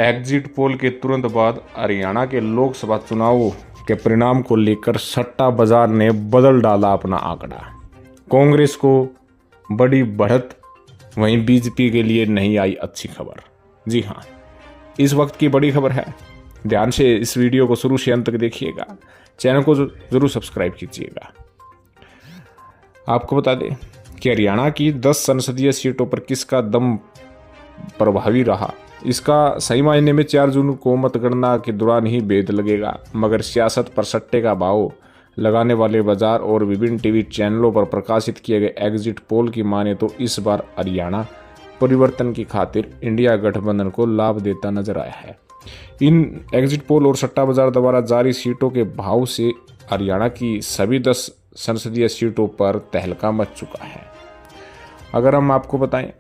Exit poll के तुरंत बाद हरियाणा के लोकसभा चुनावों के परिणाम को लेकर सट्टा बाजार ने बदल डाला अपना आंकड़ा। कांग्रेस को बड़ी बढ़त, वहीं बीजेपी के लिए नहीं आई अच्छी खबर। जी हाँ, इस वक्त की बड़ी खबर है। ध्यान से इस वीडियो को शुरू से अंत तक देखिएगा, चैनल को जरूर सब्सक्राइब कीजिएगा। आपको बता दें कि हरियाणा की 10 संसदीय सीटों पर किसका दम प्रभावी रहा, इसका सही मायने में 4 जून को मतगणना के दौरान ही भेद लगेगा। मगर सियासत पर सट्टे का भाव लगाने वाले बाजार और विभिन्न टीवी चैनलों पर प्रकाशित किए गए एग्जिट पोल की माने तो इस बार हरियाणा परिवर्तन की खातिर इंडिया गठबंधन को लाभ देता नजर आया है। इन एग्जिट पोल और सट्टा बाजार द्वारा जारी सीटों के भाव से हरियाणा की सभी 10 संसदीय सीटों पर तहलका मच चुका है। अगर हम आपको बताएं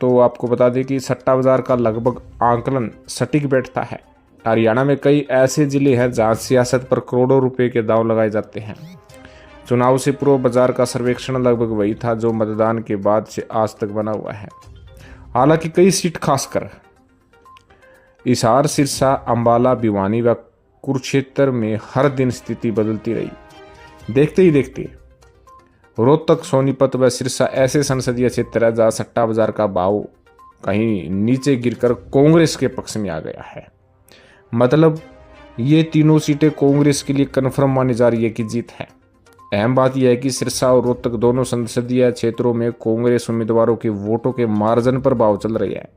तो आपको बता दें कि सट्टा बाजार का लगभग आंकलन सटीक बैठता है। हरियाणा में कई ऐसे जिले हैं जहां सियासत पर करोड़ों रुपए के दांव लगाए जाते हैं। चुनाव से पूर्व बाजार का सर्वेक्षण लगभग वही था जो मतदान के बाद से आज तक बना हुआ है। हालांकि कई सीट खासकर हिसार, सिरसा, अंबाला, भिवानी व कुरुक्षेत्र में हर दिन स्थिति बदलती रही। देखते ही देखते रोहतक, सोनीपत व सिरसा ऐसे संसदीय क्षेत्र है जहां सट्टा बाजार का भाव कहीं नीचे गिरकर कांग्रेस के पक्ष में आ गया है। मतलब ये तीनों सीटें कांग्रेस के लिए कन्फर्म मानी जा रही है कि जीत है। अहम बात यह है कि सिरसा और रोहतक दोनों संसदीय क्षेत्रों में कांग्रेस उम्मीदवारों के वोटों के मार्जिन पर भाव चल रही है।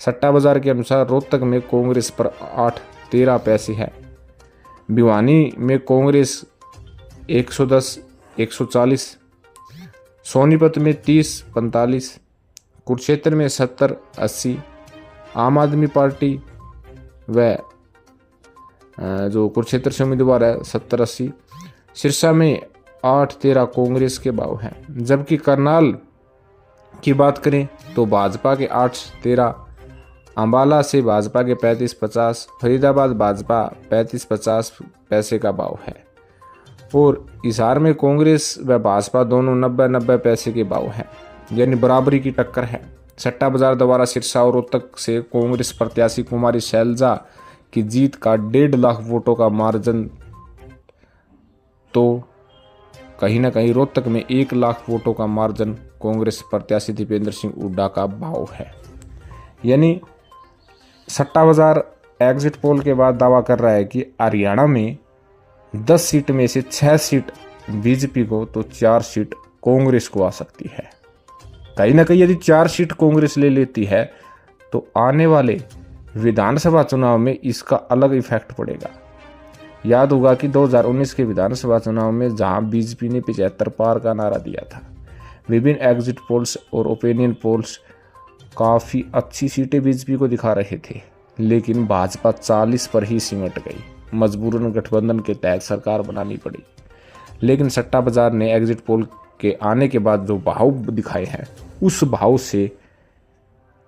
सट्टा बाजार के अनुसार रोहतक में कांग्रेस पर 8.13 पैसे है, भिवानी में कांग्रेस 110, 140, सोनीपत में 30-45, कुरुक्षेत्र में 70-80, आम आदमी पार्टी व जो कुरुक्षेत्र से उम्मीदवार है 70-80, सिरसा में 8.13 कांग्रेस के भाव हैं। जबकि करनाल की बात करें तो भाजपा के 8.13, अंबाला से भाजपा के 35-50, फरीदाबाद भाजपा 35-50 पैसे का भाव है और हिसार में कांग्रेस व भाजपा दोनों 90-90 पैसे के भाव हैं, यानी बराबरी की टक्कर है। सट्टा बाजार द्वारा सिरसा और रोहतक से कांग्रेस प्रत्याशी कुमारी शैलजा की जीत का 1.5 लाख वोटों का मार्जिन, तो कहीं ना कहीं रोहतक में 1 लाख वोटों का मार्जिन कांग्रेस प्रत्याशी दीपेंद्र सिंह हुड्डा का भाव है। यानी सट्टा बाजार एग्जिट पोल के बाद दावा कर रहा है कि हरियाणा में 10 सीट में से 6 सीट बीजेपी को तो 4 सीट कांग्रेस को आ सकती है। कहीं ना कहीं यदि 4 सीट कांग्रेस ले लेती है तो आने वाले विधानसभा चुनाव में इसका अलग इफेक्ट पड़ेगा। याद होगा कि 2019 के विधानसभा चुनाव में जहां बीजेपी ने 75 पार का नारा दिया था, विभिन्न एग्जिट पोल्स और ओपिनियन पोल्स काफ़ी अच्छी सीटें बीजेपी को दिखा रहे थे, लेकिन भाजपा 40 पर ही सिमट गई। मजबूरन गठबंधन के तहत सरकार बनानी पड़ी। लेकिन सट्टा बाजार ने एग्जिट पोल के आने के बाद जो भाव दिखाए हैं, उस भाव से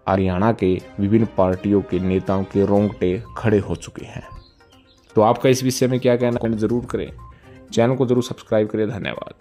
हरियाणा के विभिन्न पार्टियों के नेताओं के रोंगटे खड़े हो चुके हैं। तो आपका इस विषय में क्या कहना है, जरूर करें। चैनल को जरूर सब्सक्राइब करें। धन्यवाद।